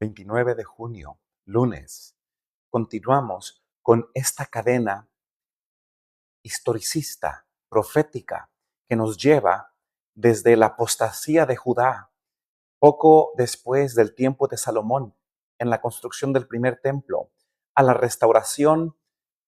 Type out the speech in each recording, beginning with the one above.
29 de junio, lunes. Continuamos con esta cadena historicista, profética, que nos lleva desde la apostasía de Judá, poco después del tiempo de Salomón, en la construcción del primer templo, a la restauración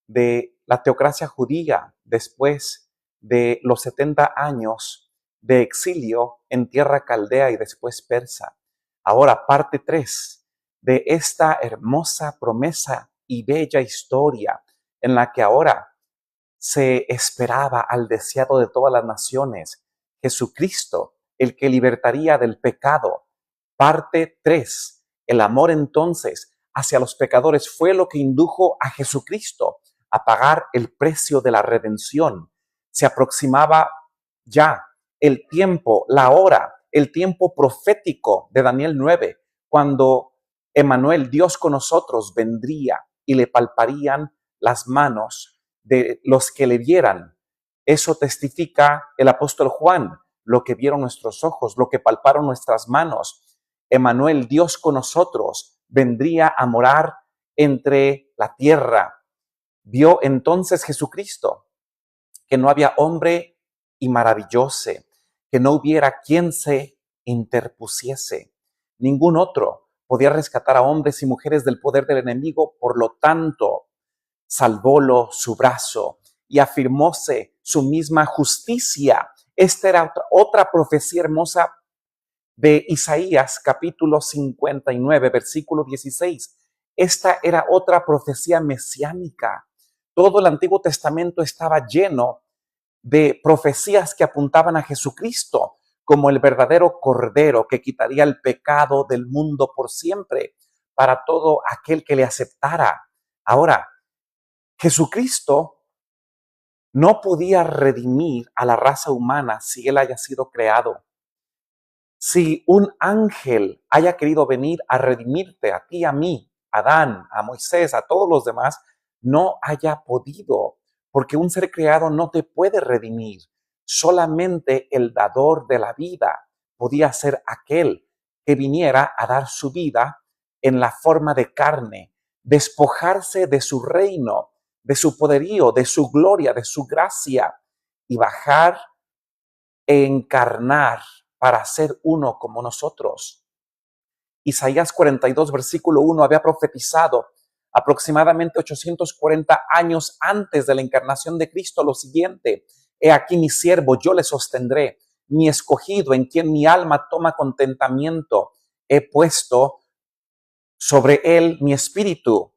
de la teocracia judía después de los 70 años de exilio en tierra caldea y después persa. Ahora, parte 3 de esta hermosa promesa y bella historia en la que ahora se esperaba al deseado de todas las naciones, Jesucristo, el que libertaría del pecado. Parte 3. El amor entonces hacia los pecadores fue lo que indujo a Jesucristo a pagar el precio de la redención. Se aproximaba ya el tiempo, la hora, el tiempo profético de Daniel 9, cuando Emmanuel, Dios con nosotros, vendría y le palparían las manos de los que le vieran. Eso testifica el apóstol Juan, lo que vieron nuestros ojos, lo que palparon nuestras manos. Emmanuel, Dios con nosotros, vendría a morar entre la tierra. Vio entonces Jesucristo que no había hombre y maravilloso, que no hubiera quien se interpusiese. Ningún otro podía rescatar a hombres y mujeres del poder del enemigo, por lo tanto, salvólo su brazo y afirmóse su misma justicia. Esta era otra profecía hermosa de Isaías, capítulo 59, versículo 16. Esta era otra profecía mesiánica. Todo el Antiguo Testamento estaba lleno de profecías que apuntaban a Jesucristo como el verdadero Cordero que quitaría el pecado del mundo por siempre para todo aquel que le aceptara. Ahora, Jesucristo no podía redimir a la raza humana si él haya sido creado. Si un ángel haya querido venir a redimirte, a ti, a mí, a Adán, a Moisés, a todos los demás, no haya podido, porque un ser creado no te puede redimir. Solamente el dador de la vida podía ser aquel que viniera a dar su vida en la forma de carne, despojarse de su reino, de su poderío, de su gloria, de su gracia, y bajar e encarnar para ser uno como nosotros. Isaías 42, versículo 1, había profetizado aproximadamente 840 años antes de la encarnación de Cristo lo siguiente: he aquí mi siervo, yo le sostendré, mi escogido, en quien mi alma toma contentamiento. He puesto sobre él mi espíritu.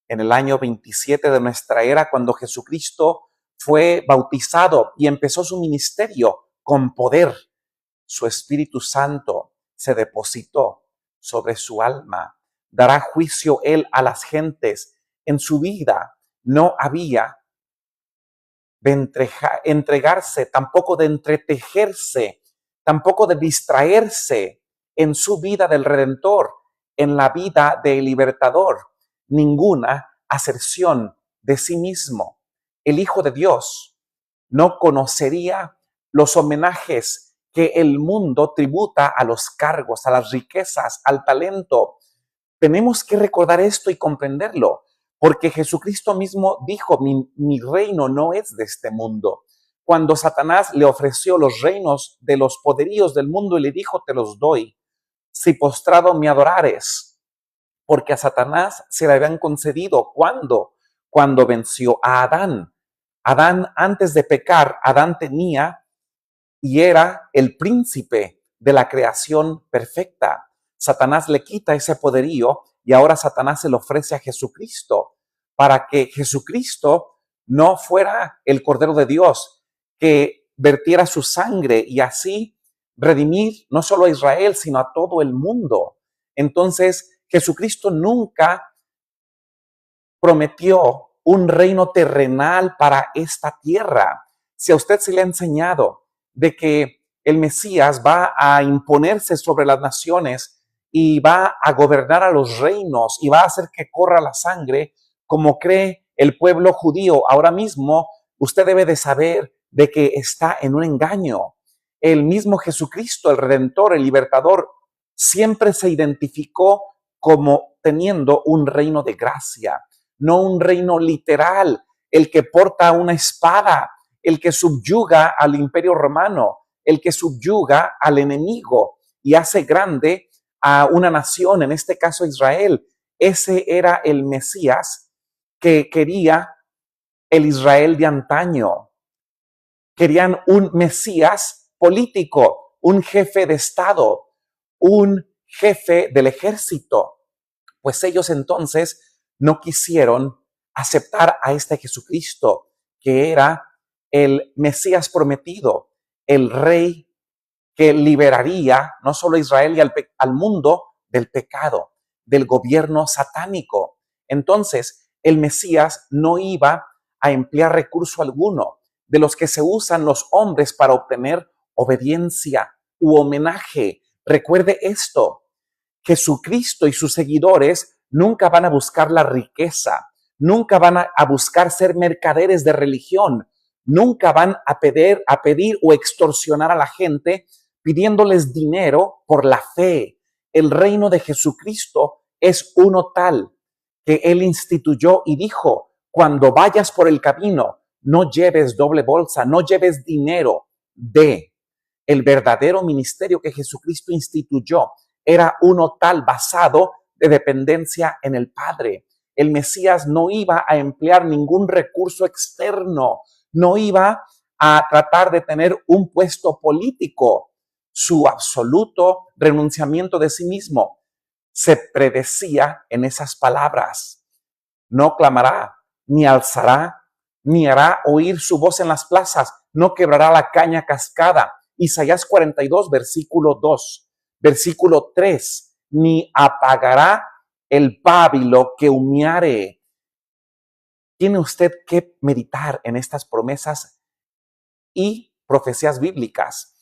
En el año 27 de nuestra era, cuando Jesucristo fue bautizado y empezó su ministerio con poder, su Espíritu Santo se depositó sobre su alma. Dará juicio él a las gentes. En su vida no había de entregarse, tampoco de entretejerse, tampoco de distraerse en su vida del Redentor, en la vida del Libertador, ninguna aserción de sí mismo. El Hijo de Dios no conocería los homenajes que el mundo tributa a los cargos, a las riquezas, al talento. Tenemos que recordar esto y comprenderlo, porque Jesucristo mismo dijo: mi reino no es de este mundo. Cuando Satanás le ofreció los reinos de los poderíos del mundo y le dijo: te los doy, si postrado me adorares, porque a Satanás se le habían concedido. ¿Cuándo? Cuando venció a Adán. Adán, antes de pecar, Adán tenía y era el príncipe de la creación perfecta. Satanás le quita ese poderío y ahora Satanás se lo ofrece a Jesucristo para que Jesucristo no fuera el Cordero de Dios que vertiera su sangre y así redimir no solo a Israel, sino a todo el mundo. Entonces, Jesucristo nunca prometió un reino terrenal para esta tierra. Si a usted se le ha enseñado de que el Mesías va a imponerse sobre las naciones y va a gobernar a los reinos y va a hacer que corra la sangre, como cree el pueblo judío ahora mismo, usted debe de saber de que está en un engaño. El mismo Jesucristo, el Redentor, el Libertador, siempre se identificó como teniendo un reino de gracia, no un reino literal, el que porta una espada, el que subyuga al imperio romano, el que subyuga al enemigo y hace grande a una nación, en este caso Israel. Ese era el Mesías que quería el Israel de antaño. Querían un Mesías político, un jefe de Estado, un jefe del ejército. Pues ellos entonces no quisieron aceptar a este Jesucristo, que era el Mesías prometido, el rey que liberaría no solo a Israel y al mundo del pecado, del gobierno satánico. Entonces, el Mesías no iba a emplear recurso alguno de los que se usan los hombres para obtener obediencia u homenaje. Recuerde esto: Jesucristo y sus seguidores nunca van a buscar la riqueza, nunca van a buscar ser mercaderes de religión, nunca van a pedir o extorsionar a la gente pidiéndoles dinero por la fe. El reino de Jesucristo es uno tal que Él instituyó y dijo: cuando vayas por el camino, no lleves doble bolsa, no lleves dinero. El verdadero ministerio que Jesucristo instituyó era uno tal basado de dependencia en el Padre. El Mesías no iba a emplear ningún recurso externo, no iba a tratar de tener un puesto político. Su absoluto renunciamiento de sí mismo se predecía en esas palabras: no clamará, ni alzará, ni hará oír su voz en las plazas, no quebrará la caña cascada. Isaías 42, versículo 2. Versículo 3, ni apagará el pábilo que humeare. Tiene usted que meditar en estas promesas y profecías bíblicas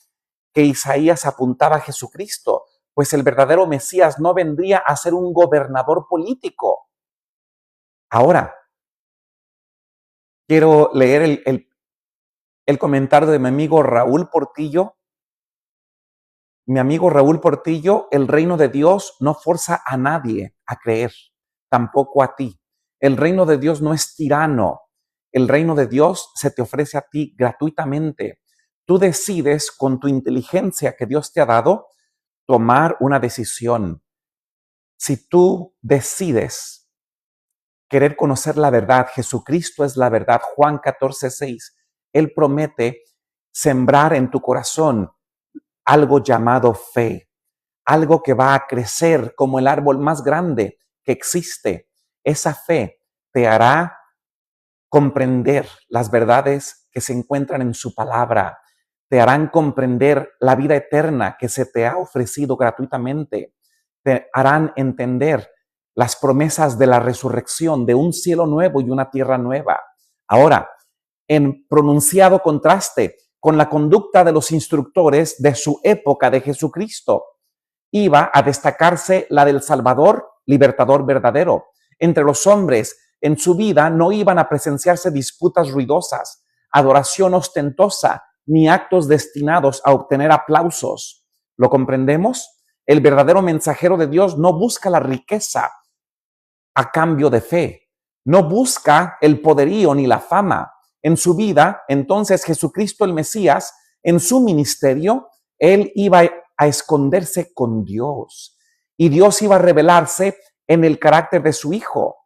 que Isaías apuntaba a Jesucristo, pues el verdadero Mesías no vendría a ser un gobernador político. Ahora, quiero leer el comentario de mi amigo Raúl Portillo. Mi amigo Raúl Portillo: el reino de Dios no forza a nadie a creer, tampoco a ti. El reino de Dios no es tirano. El reino de Dios se te ofrece a ti gratuitamente. Tú decides con tu inteligencia que Dios te ha dado tomar una decisión. Si tú decides querer conocer la verdad, Jesucristo es la verdad. Juan 14:6. Él promete sembrar en tu corazón algo llamado fe, algo que va a crecer como el árbol más grande que existe. Esa fe te hará comprender las verdades que se encuentran en su palabra, te harán comprender la vida eterna que se te ha ofrecido gratuitamente, te harán entender las promesas de la resurrección, de un cielo nuevo y una tierra nueva. Ahora, en pronunciado contraste con la conducta de los instructores de su época de Jesucristo, iba a destacarse la del Salvador, libertador verdadero. Entre los hombres en su vida no iban a presenciarse disputas ruidosas, adoración ostentosa, ni actos destinados a obtener aplausos. ¿Lo comprendemos? El verdadero mensajero de Dios no busca la riqueza a cambio de fe, no busca el poderío ni la fama. En su vida, entonces, Jesucristo el Mesías, en su ministerio, Él iba a esconderse con Dios y Dios iba a revelarse en el carácter de su Hijo.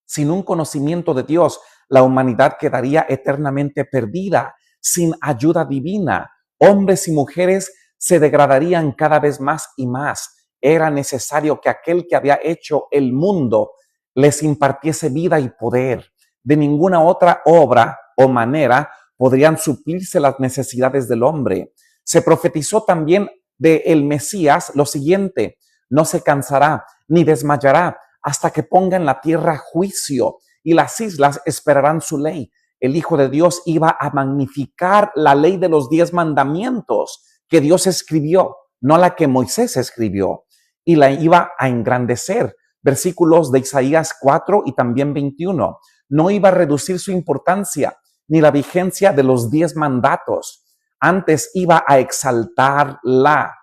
Sin un conocimiento de Dios, la humanidad quedaría eternamente perdida, sin ayuda divina. Hombres y mujeres se degradarían cada vez más y más. Era necesario que aquel que había hecho el mundo les impartiese vida y poder. De ninguna otra obra o manera podrían suplirse las necesidades del hombre. Se profetizó también de el Mesías lo siguiente: no se cansará ni desmayará hasta que ponga en la tierra juicio, y las islas esperarán su ley. El Hijo de Dios iba a magnificar la ley de los 10 mandamientos que Dios escribió, no la que Moisés escribió, y la iba a engrandecer. Versículos de Isaías 4 y también 21. No iba a reducir su importancia ni la vigencia de los 10 mandatos. Antes iba a exaltarla.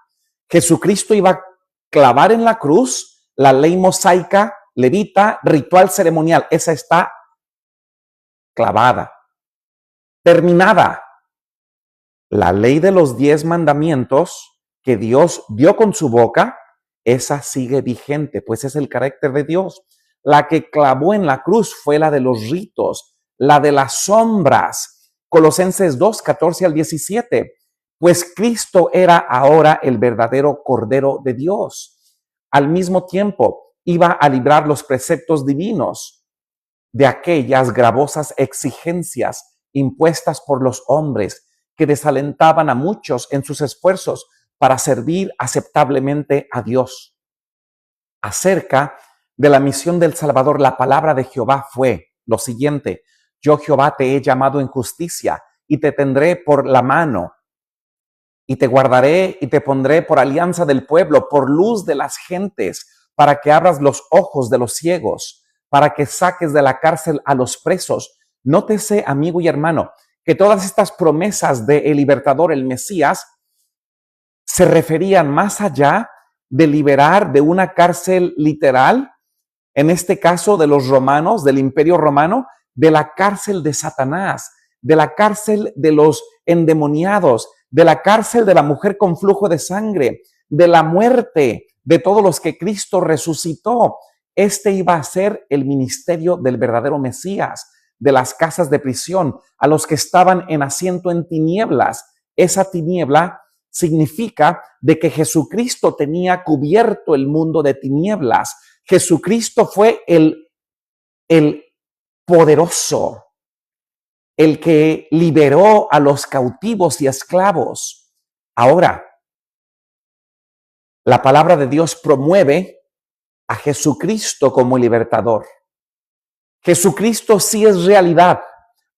Jesucristo iba a clavar en la cruz La ley mosaica, levita, ritual ceremonial, esa está clavada, terminada. La ley de los 10 mandamientos que Dios dio con su boca, esa sigue vigente, pues es el carácter de Dios. La que clavó en la cruz fue la de los ritos, la de las sombras. Colosenses 2, 14 al 17. Pues Cristo era ahora el verdadero Cordero de Dios. Al mismo tiempo, iba a librar los preceptos divinos de aquellas gravosas exigencias impuestas por los hombres que desalentaban a muchos en sus esfuerzos para servir aceptablemente a Dios. Acerca de la misión del Salvador, la palabra de Jehová fue lo siguiente: yo Jehová te he llamado en justicia y te tendré por la mano y te guardaré y te pondré por alianza del pueblo, por luz de las gentes, para que abras los ojos de los ciegos, para que saques de la cárcel a los presos. Nótese, amigo y hermano, que todas estas promesas del libertador, el Mesías, se referían más allá de liberar de una cárcel literal, en este caso de los romanos, del imperio romano, de la cárcel de Satanás, de la cárcel de los endemoniados, de la cárcel de la mujer con flujo de sangre, de la muerte de todos los que Cristo resucitó. Este iba a ser el ministerio del verdadero Mesías, de las casas de prisión, a los que estaban en asiento en tinieblas. Esa tiniebla significa de que Jesucristo tenía cubierto el mundo de tinieblas. Jesucristo fue el poderoso, el que liberó a los cautivos y esclavos. Ahora, la palabra de Dios promueve a Jesucristo como libertador. Jesucristo sí es realidad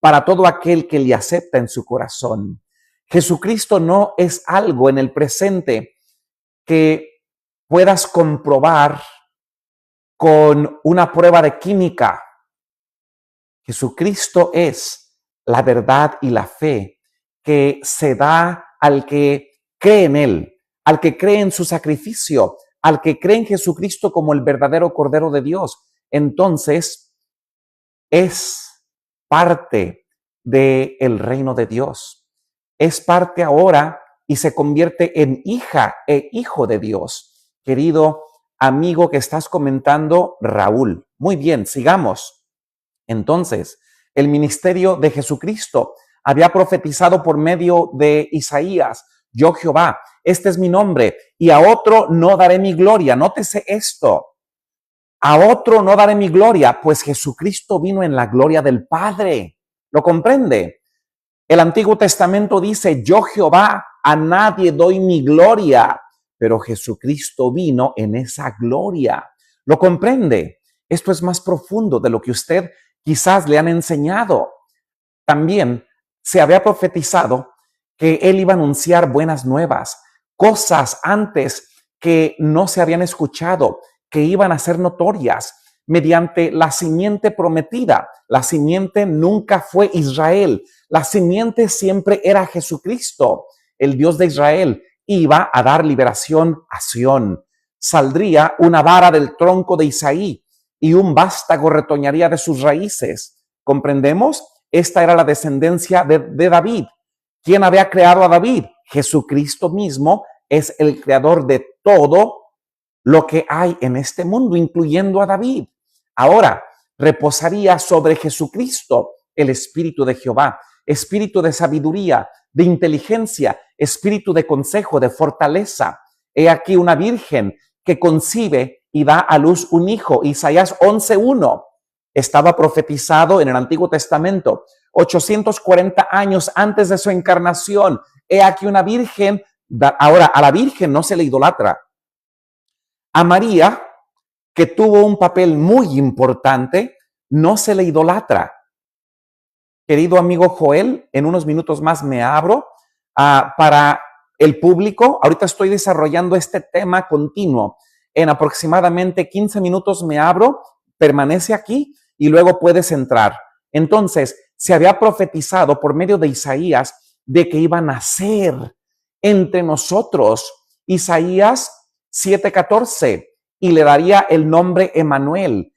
para todo aquel que le acepta en su corazón. Jesucristo no es algo en el presente que puedas comprobar con una prueba de química. Jesucristo es la verdad y la fe que se da al que cree en Él, al que cree en su sacrificio, al que cree en Jesucristo como el verdadero Cordero de Dios. Entonces, es parte del reino de Dios. Es parte ahora y se convierte en hija e hijo de Dios. Querido amigo que estás comentando, Raúl. Muy bien, sigamos. Entonces, el ministerio de Jesucristo había profetizado por medio de Isaías: yo Jehová, este es mi nombre, y a otro no daré mi gloria. Nótese esto: a otro no daré mi gloria, pues Jesucristo vino en la gloria del Padre. ¿Lo comprende? El Antiguo Testamento dice: yo Jehová, a nadie doy mi gloria, pero Jesucristo vino en esa gloria. ¿Lo comprende? Esto es más profundo de lo que usted quizás le han enseñado. También se había profetizado que Él iba a anunciar buenas nuevas, cosas antes que no se habían escuchado, que iban a ser notorias mediante la simiente prometida. La simiente nunca fue Israel, la simiente siempre era Jesucristo. El Dios de Israel iba a dar liberación a Sión. Saldría una vara del tronco de Isaí y un vástago retoñaría de sus raíces. ¿Comprendemos? Esta era la descendencia de David. ¿Quién había creado a David? Jesucristo mismo es el creador de todo lo que hay en este mundo, incluyendo a David. Ahora, reposaría sobre Jesucristo el Espíritu de Jehová, espíritu de sabiduría, de inteligencia, espíritu de consejo, de fortaleza. He aquí una virgen que concibe y da a luz un hijo. Isaías 11:1 estaba profetizado en el Antiguo Testamento, 840 años antes de su encarnación. He aquí una virgen. Ahora, a la virgen no se le idolatra. A María, que tuvo un papel muy importante, no se le idolatra. Querido amigo Joel, en unos minutos más me abro para el público. Ahorita estoy desarrollando este tema continuo. En aproximadamente 15 minutos me abro, permanece aquí y luego puedes entrar. Entonces, se había profetizado por medio de Isaías de que iba a nacer entre nosotros. Isaías 7:14. y le daría el nombre Emmanuel,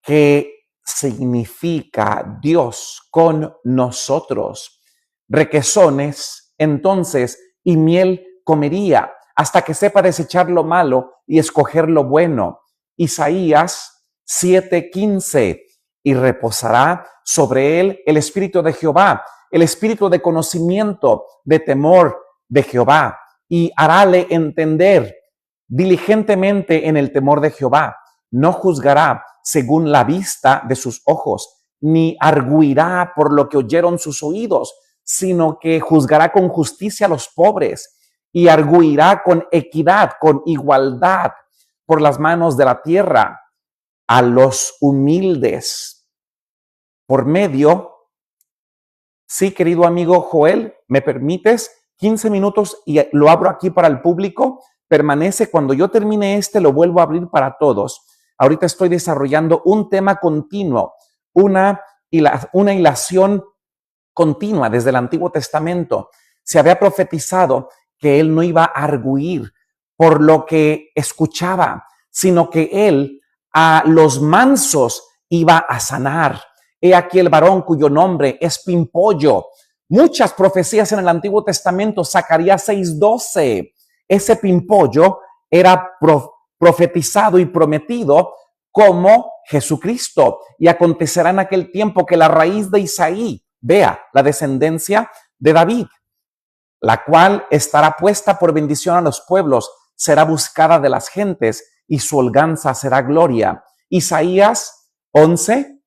que significa Dios con nosotros. Requesones, entonces, y miel comería, hasta que sepa desechar lo malo y escoger lo bueno. Isaías 7:15, y reposará sobre él el espíritu de Jehová, el espíritu de conocimiento, de temor de Jehová, y harále entender diligentemente en el temor de Jehová. No juzgará según la vista de sus ojos, ni arguirá por lo que oyeron sus oídos, sino que juzgará con justicia a los pobres y arguirá con equidad, con igualdad por las manos de la tierra a los humildes. Por medio, sí, querido amigo Joel, ¿me permites 15 minutos y lo abro aquí para el público? Permanece, cuando yo termine lo vuelvo a abrir para todos. Ahorita estoy desarrollando un tema continuo, una hilación continua desde el Antiguo Testamento. Se había profetizado que él no iba a arguir por lo que escuchaba, sino que él a los mansos iba a sanar. He aquí el varón cuyo nombre es Pimpollo. Muchas profecías en el Antiguo Testamento, Zacarías 6:12. Ese Pimpollo era profetizado y prometido como Jesucristo. Y acontecerá en aquel tiempo que la raíz de Isaí, vea, la descendencia de David, la cual estará puesta por bendición a los pueblos, será buscada de las gentes y su holganza será gloria. Isaías 11,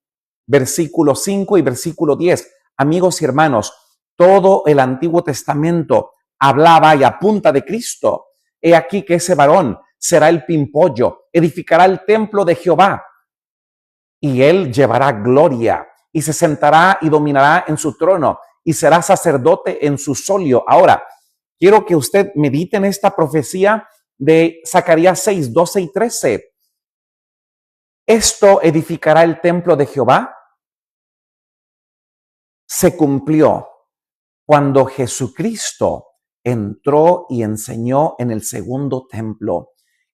versículo 5 y versículo 10. Amigos y hermanos, todo el Antiguo Testamento hablaba y apunta de Cristo. He aquí que ese varón será el Pimpollo, edificará el templo de Jehová y él llevará gloria y se sentará y dominará en su trono y será sacerdote en su solio. Ahora, quiero que usted medite en esta profecía de Zacarías 6:12 y 13. Esto edificará el templo de Jehová. Se cumplió cuando Jesucristo entró y enseñó en el segundo templo.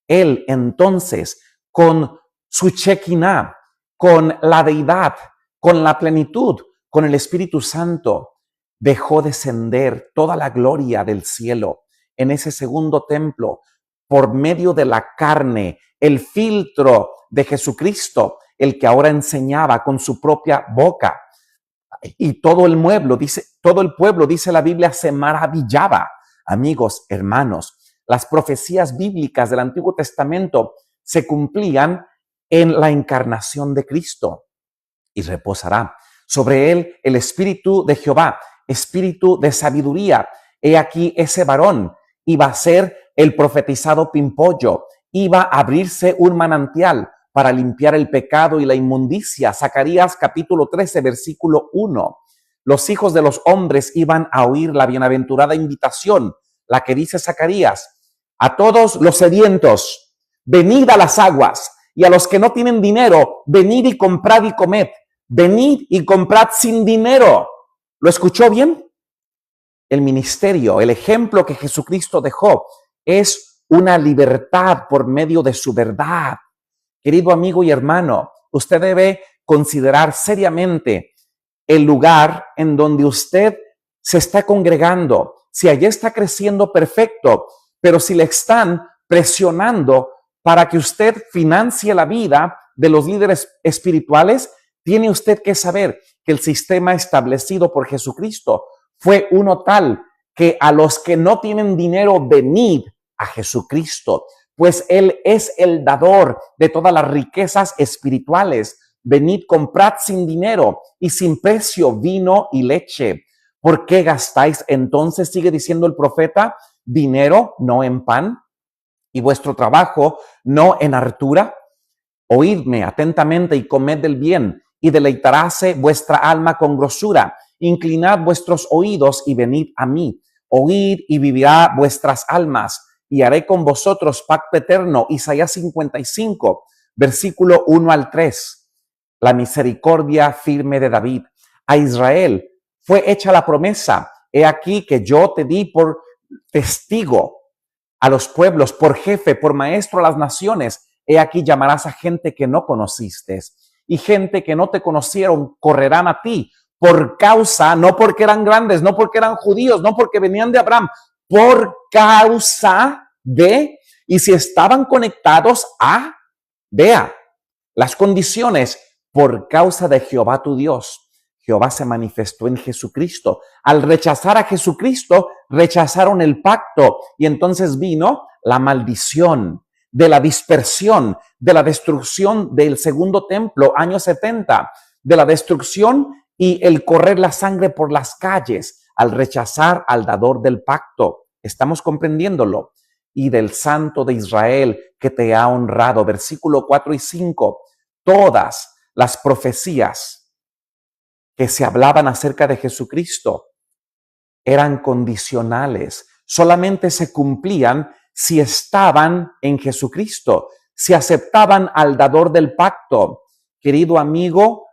Él entonces, con su Shekinah, con la deidad, con la plenitud, con el Espíritu Santo, dejó descender toda la gloria del cielo en ese segundo templo por medio de la carne, el filtro de Jesucristo, el que ahora enseñaba con su propia boca. Y todo el pueblo, dice la Biblia, se maravillaba. Amigos, hermanos, las profecías bíblicas del Antiguo Testamento se cumplían en la encarnación de Cristo. Y reposará sobre él el espíritu de Jehová, espíritu de sabiduría. He aquí ese varón iba a ser el profetizado Pimpollo, iba a abrirse un manantial para limpiar el pecado y la inmundicia. Zacarías capítulo 13, versículo 1. Los hijos de los hombres iban a oír la bienaventurada invitación, la que dice Zacarías: a todos los sedientos, venid a las aguas, y a los que no tienen dinero, venid y comprad y comed. Venid y comprad sin dinero. ¿Lo escuchó bien? El ministerio, el ejemplo que Jesucristo dejó es una libertad por medio de su verdad. Querido amigo y hermano, usted debe considerar seriamente el lugar en donde usted se está congregando. Si allí está creciendo, perfecto, pero si le están presionando para que usted financie la vida de los líderes espirituales, tiene usted que saber que el sistema establecido por Jesucristo fue uno tal que a los que no tienen dinero, venid a Jesucristo, pues Él es el dador de todas las riquezas espirituales. Venid, comprad sin dinero y sin precio vino y leche. ¿Por qué gastáis entonces, sigue diciendo el profeta, dinero no en pan y vuestro trabajo no en hartura? Oídme atentamente y comed del bien, y deleitaráse vuestra alma con grosura. Inclinad vuestros oídos y venid a mí. Oíd y vivirá vuestras almas, y haré con vosotros pacto eterno. Isaías 55, versículo 1 al 3. La misericordia firme de David. A Israel fue hecha la promesa: he aquí que yo te di por testigo a los pueblos, por jefe, por maestro a las naciones. He aquí llamarás a gente que no conociste, y gente que no te conocieron correrán a ti por causa, no porque eran grandes, no porque eran judíos, no porque venían de Abraham, por causa de, y si estaban conectados a, vea, las condiciones, por causa de Jehová tu Dios. Jehová se manifestó en Jesucristo. Al rechazar a Jesucristo, rechazaron el pacto, y entonces vino la maldición de la dispersión, de la destrucción del segundo templo, año 70, de la destrucción y el correr la sangre por las calles, al rechazar al dador del pacto. ¿Estamos comprendiéndolo? Y del Santo de Israel que te ha honrado. Versículo 4 y 5. Todas las profecías que se hablaban acerca de Jesucristo eran condicionales. Solamente se cumplían si estaban en Jesucristo, si aceptaban al dador del pacto. Querido amigo,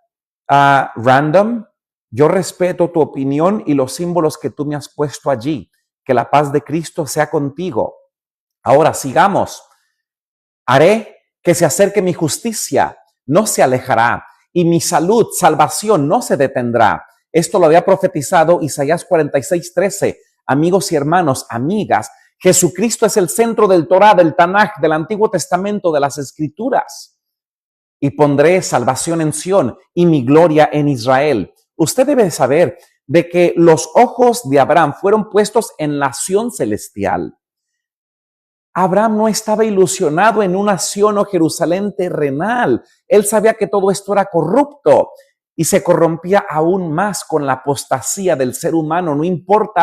Random, yo respeto tu opinión y los símbolos que tú me has puesto allí. Que la paz de Cristo sea contigo. Ahora sigamos. Haré que se acerque mi justicia, no se alejará, y mi salud, salvación, no se detendrá. Esto lo había profetizado Isaías 46:13. Amigos y hermanos, amigas, Jesucristo es el centro del Torá, del Tanaj, del Antiguo Testamento, de las Escrituras. Y pondré salvación en Sión y mi gloria en Israel. Usted debe saber de que los ojos de Abraham fueron puestos en la Sión celestial. Abraham no estaba ilusionado en una Sión o Jerusalén terrenal. Él sabía que todo esto era corrupto y se corrompía aún más con la apostasía del ser humano. No importa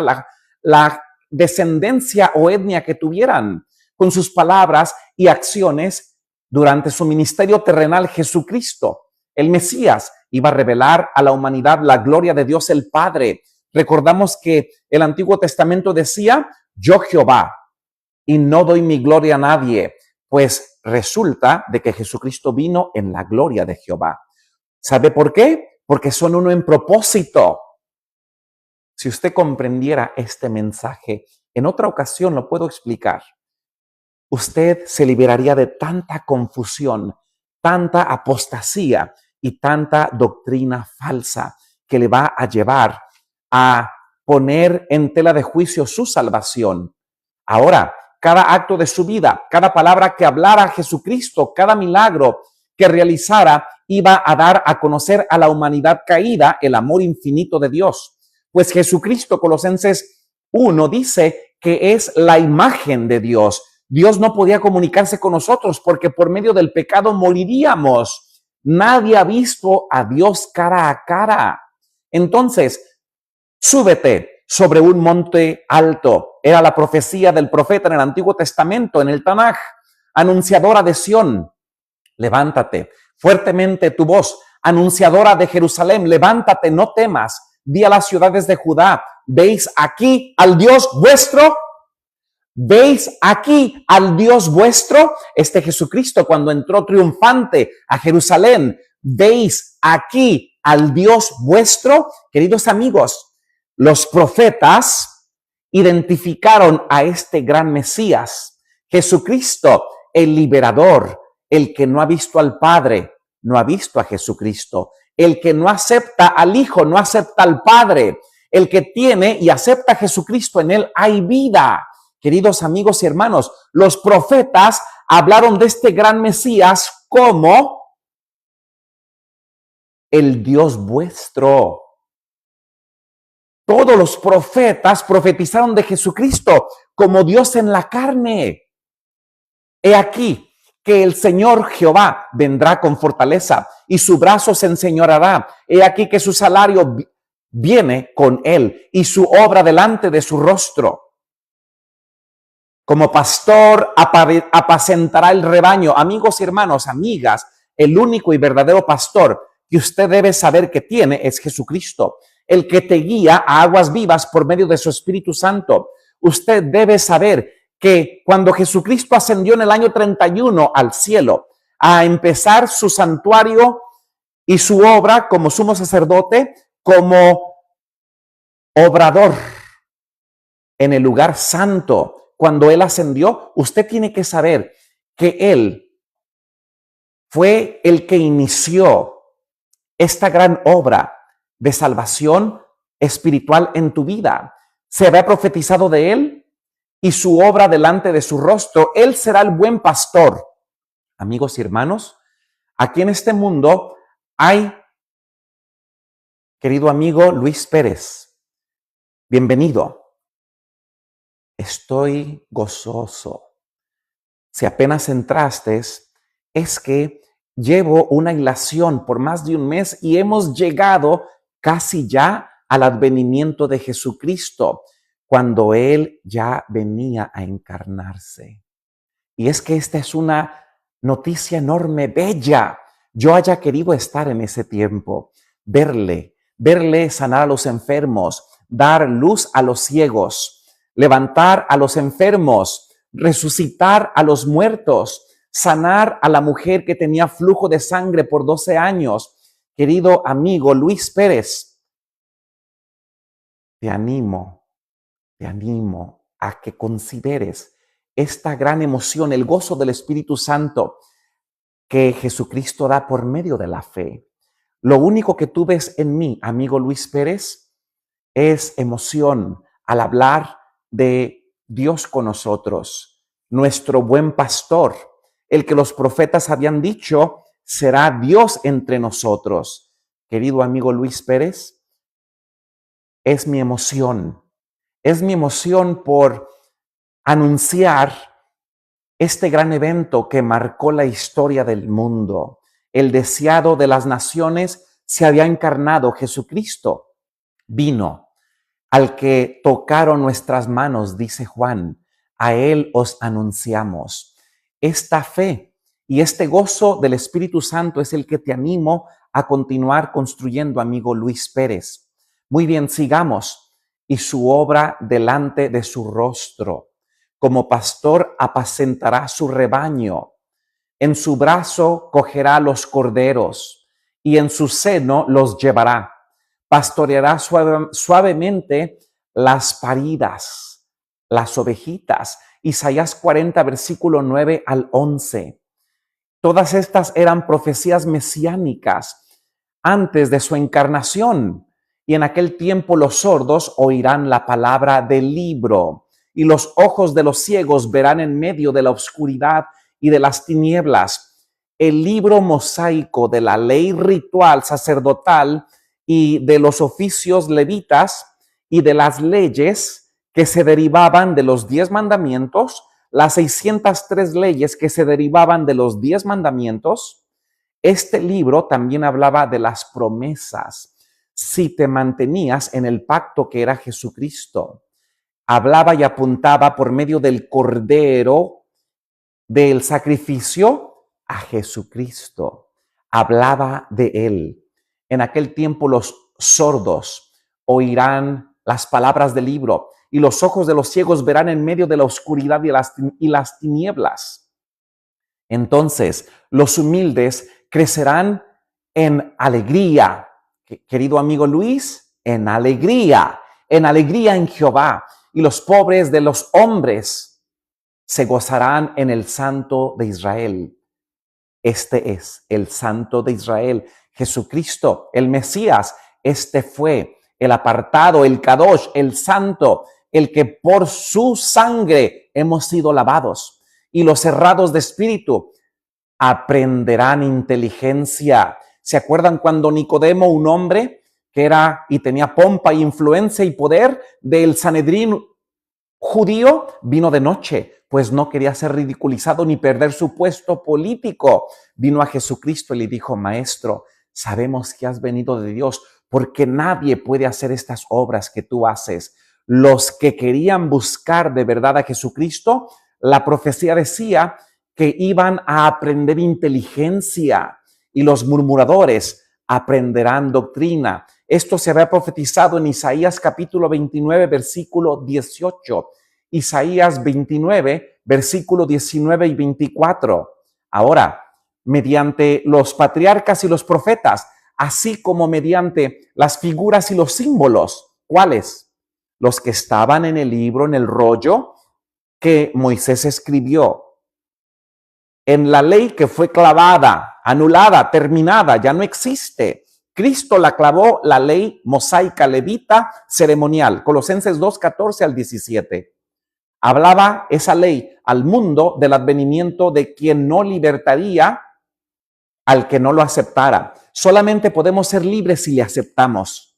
la descendencia o etnia que tuvieran. Con sus palabras y acciones durante su ministerio terrenal, Jesucristo, el Mesías, iba a revelar a la humanidad la gloria de Dios el Padre. Recordamos que el Antiguo Testamento decía, yo Jehová, y no doy mi gloria a nadie, pues resulta de que Jesucristo vino en la gloria de Jehová. ¿Sabe por qué? Porque son uno en propósito. Si usted comprendiera este mensaje, en otra ocasión lo puedo explicar. Usted se liberaría de tanta confusión, tanta apostasía y tanta doctrina falsa que le va a llevar a poner en tela de juicio su salvación. Ahora, cada acto de su vida, cada palabra que hablara Jesucristo, cada milagro que realizara, iba a dar a conocer a la humanidad caída el amor infinito de Dios. Pues Jesucristo, Colosenses 1, dice que es la imagen de Dios. Dios no podía comunicarse con nosotros porque por medio del pecado moriríamos. Nadie ha visto a Dios cara a cara. Entonces, súbete sobre un monte alto. Era la profecía del profeta en el Antiguo Testamento, en el Tanaj. Anunciadora de Sión, levántate fuertemente tu voz. Anunciadora de Jerusalén, levántate, no temas. Di a las ciudades de Judá, ¿veis aquí al Dios vuestro? ¿Veis aquí al Dios vuestro? Este Jesucristo cuando entró triunfante a Jerusalén, ¿veis aquí al Dios vuestro? Queridos amigos, los profetas identificaron a este gran Mesías, Jesucristo, el liberador, el que no ha visto al Padre, no ha visto a Jesucristo, el que no acepta al Hijo, no acepta al Padre, el que tiene y acepta a Jesucristo, en él hay vida. Queridos amigos y hermanos, los profetas hablaron de este gran Mesías como el Dios vuestro. Todos los profetas profetizaron de Jesucristo como Dios en la carne. He aquí que el Señor Jehová vendrá con fortaleza y su brazo se enseñoreará. He aquí que su salario viene con él y su obra delante de su rostro. Como pastor apacentará el rebaño. Amigos y hermanos, amigas, el único y verdadero pastor que usted debe saber que tiene es Jesucristo, el que te guía a aguas vivas por medio de su Espíritu Santo. Usted debe saber que cuando Jesucristo ascendió en el año 31 al cielo a empezar su santuario y su obra como sumo sacerdote, como obrador en el lugar santo, cuando Él ascendió, usted tiene que saber que Él fue el que inició esta gran obra de salvación espiritual en tu vida. Se había profetizado de Él y su obra delante de su rostro. Él será el buen pastor. Amigos y hermanos, aquí en este mundo hay, querido amigo Luis Pérez, bienvenido. Estoy gozoso. Si apenas entraste, es que llevo una ilación por más de un mes y hemos llegado casi ya al advenimiento de Jesucristo, cuando Él ya venía a encarnarse. Y es que esta es una noticia enorme, bella. Yo haya querido estar en ese tiempo, verle sanar a los enfermos, dar luz a los ciegos, levantar a los enfermos, resucitar a los muertos, sanar a la mujer que tenía flujo de sangre por 12 años. Querido amigo Luis Pérez, te animo a que consideres esta gran emoción, el gozo del Espíritu Santo que Jesucristo da por medio de la fe. Lo único que tú ves en mí, amigo Luis Pérez, es emoción al hablar de Dios con nosotros, nuestro buen pastor, el que los profetas habían dicho será Dios entre nosotros. Querido amigo Luis Pérez, es mi emoción por anunciar este gran evento que marcó la historia del mundo. El deseado de las naciones se había encarnado. Jesucristo vino, al que tocaron nuestras manos, dice Juan, a Él os anunciamos. Esta fe y este gozo del Espíritu Santo es el que te animo a continuar construyendo, amigo Luis Pérez. Muy bien, sigamos. Y su obra delante de su rostro. Como pastor apacentará su rebaño. En su brazo cogerá los corderos y en su seno los llevará. Pastoreará suavemente las paridas, las ovejitas. Isaías 40, versículo 9 al 11. Todas estas eran profecías mesiánicas antes de su encarnación. Y en aquel tiempo los sordos oirán la palabra del libro, y los ojos de los ciegos verán en medio de la oscuridad y de las tinieblas el libro mosaico de la ley ritual sacerdotal y de los oficios levitas y de las leyes que se derivaban de los 10 mandamientos, las 603 leyes que se derivaban de los 10 mandamientos. Este libro también hablaba de las promesas. Si te mantenías en el pacto que era Jesucristo, hablaba y apuntaba por medio del cordero, del sacrificio, a Jesucristo. Hablaba de Él. En aquel tiempo los sordos oirán las palabras del libro y los ojos de los ciegos verán en medio de la oscuridad y las tinieblas. Entonces los humildes crecerán en alegría. Querido amigo Luis, en alegría en Jehová. Y los pobres de los hombres se gozarán en el Santo de Israel. Este es el Santo de Israel, Jesucristo, el Mesías. Este fue el apartado, el Kadosh, el Santo, el que por su sangre hemos sido lavados. Y los cerrados de espíritu aprenderán inteligencia. ¿Se acuerdan cuando Nicodemo, un hombre que era y tenía pompa, influencia y poder del Sanedrín judío, vino de noche, pues no quería ser ridiculizado ni perder su puesto político? Vino a Jesucristo y le dijo: Maestro, sabemos que has venido de Dios, porque nadie puede hacer estas obras que tú haces. Los que querían buscar de verdad a Jesucristo, la profecía decía que iban a aprender inteligencia, y los murmuradores aprenderán doctrina. Esto se había profetizado en Isaías capítulo 29, versículo 18. Isaías 29, versículo 19 y 24. Ahora, mediante los patriarcas y los profetas, así como mediante las figuras y los símbolos. ¿Cuáles? Los que estaban en el libro, en el rollo, que Moisés escribió, en la ley que fue clavada, anulada, terminada, ya no existe. Cristo la clavó, la ley mosaica, levita, ceremonial. Colosenses 2, 14 al 17. Hablaba esa ley al mundo del advenimiento de quien no libertaría al que no lo aceptara. Solamente podemos ser libres si le aceptamos.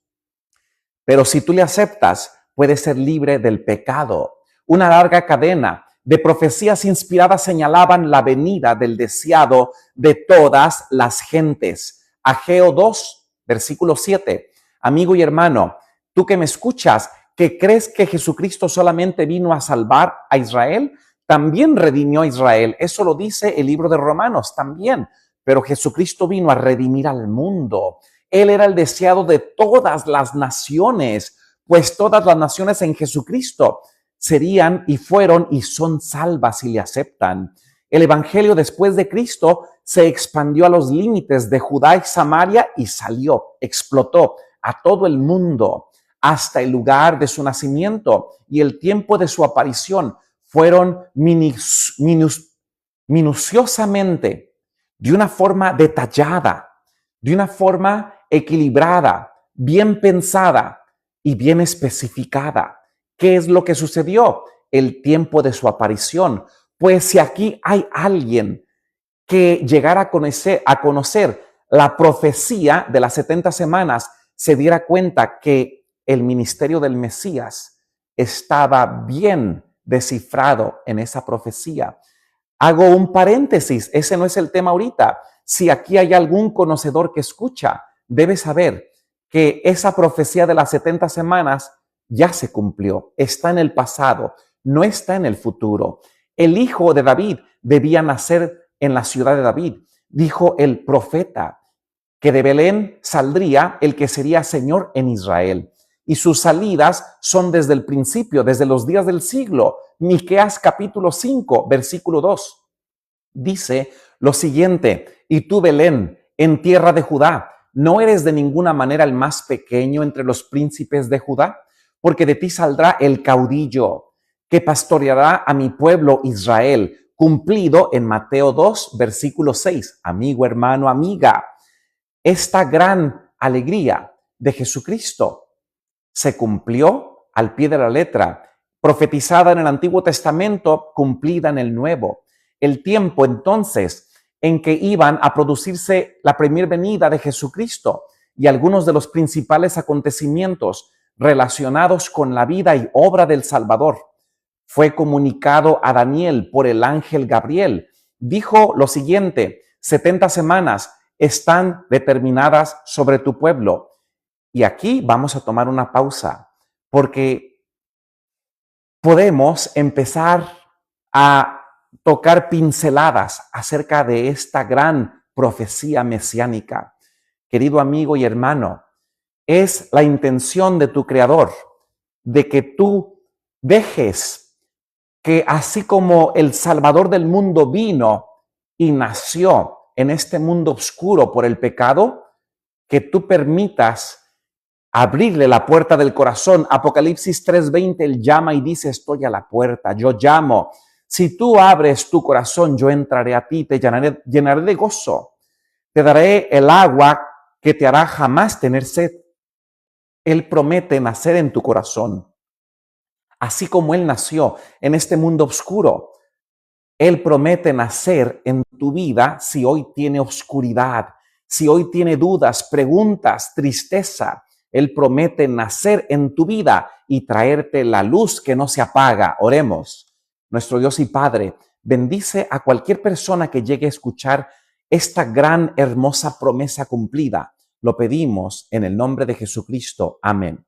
Pero si tú le aceptas, puedes ser libre del pecado. Una larga cadena de profecías inspiradas señalaban la venida del deseado de todas las gentes. Ageo 2, versículo 7. Amigo y hermano, tú que me escuchas, que crees que Jesucristo solamente vino a salvar a Israel, también redimió a Israel. Eso lo dice el libro de Romanos también. Pero Jesucristo vino a redimir al mundo. Él era el deseado de todas las naciones, pues todas las naciones en Jesucristo serían y fueron y son salvas si le aceptan. El evangelio después de Cristo se expandió a los límites de Judá y Samaria y salió, explotó a todo el mundo hasta el lugar de su nacimiento y el tiempo de su aparición fueron minuciosamente, de una forma detallada, de una forma equilibrada, bien pensada y bien especificada. ¿Qué es lo que sucedió? El tiempo de su aparición. Pues si aquí hay alguien que llegara a conocer la profecía de las 70 semanas, se diera cuenta que el ministerio del Mesías estaba bien descifrado en esa profecía. Hago un paréntesis, ese no es el tema ahorita. Si aquí hay algún conocedor que escucha, debe saber que esa profecía de las 70 semanas ya se cumplió, está en el pasado, no está en el futuro. El hijo de David debía nacer en la ciudad de David. Dijo el profeta que de Belén saldría el que sería Señor en Israel. Y sus salidas son desde el principio, desde los días del siglo. Miqueas capítulo 5, versículo 2. Dice lo siguiente: y tú, Belén, en tierra de Judá, ¿no eres de ninguna manera el más pequeño entre los príncipes de Judá? Porque de ti saldrá el caudillo que pastoreará a mi pueblo Israel, cumplido en Mateo 2, versículo 6. Amigo, hermano, amiga, esta gran alegría de Jesucristo se cumplió al pie de la letra, profetizada en el Antiguo Testamento, cumplida en el Nuevo. El tiempo entonces en que iban a producirse la primera venida de Jesucristo y algunos de los principales acontecimientos relacionados con la vida y obra del Salvador fue comunicado a Daniel por el ángel Gabriel. Dijo lo siguiente: 70 semanas están determinadas sobre tu pueblo. Y aquí vamos a tomar una pausa, porque podemos empezar a tocar pinceladas acerca de esta gran profecía mesiánica. Querido amigo y hermano, es la intención de tu Creador de que tú dejes que, así como el Salvador del mundo vino y nació en este mundo oscuro por el pecado, que tú permitas abrirle la puerta del corazón. Apocalipsis 3:20, Él llama y dice: estoy a la puerta, yo llamo. Si tú abres tu corazón, yo entraré a ti, te llenaré de gozo. Te daré el agua que te hará jamás tener sed. Él promete nacer en tu corazón. Así como Él nació en este mundo oscuro, Él promete nacer en tu vida si hoy tiene oscuridad, si hoy tiene dudas, preguntas, tristeza. Él promete nacer en tu vida y traerte la luz que no se apaga. Oremos. Nuestro Dios y Padre, bendice a cualquier persona que llegue a escuchar esta gran, hermosa promesa cumplida. Lo pedimos en el nombre de Jesucristo. Amén.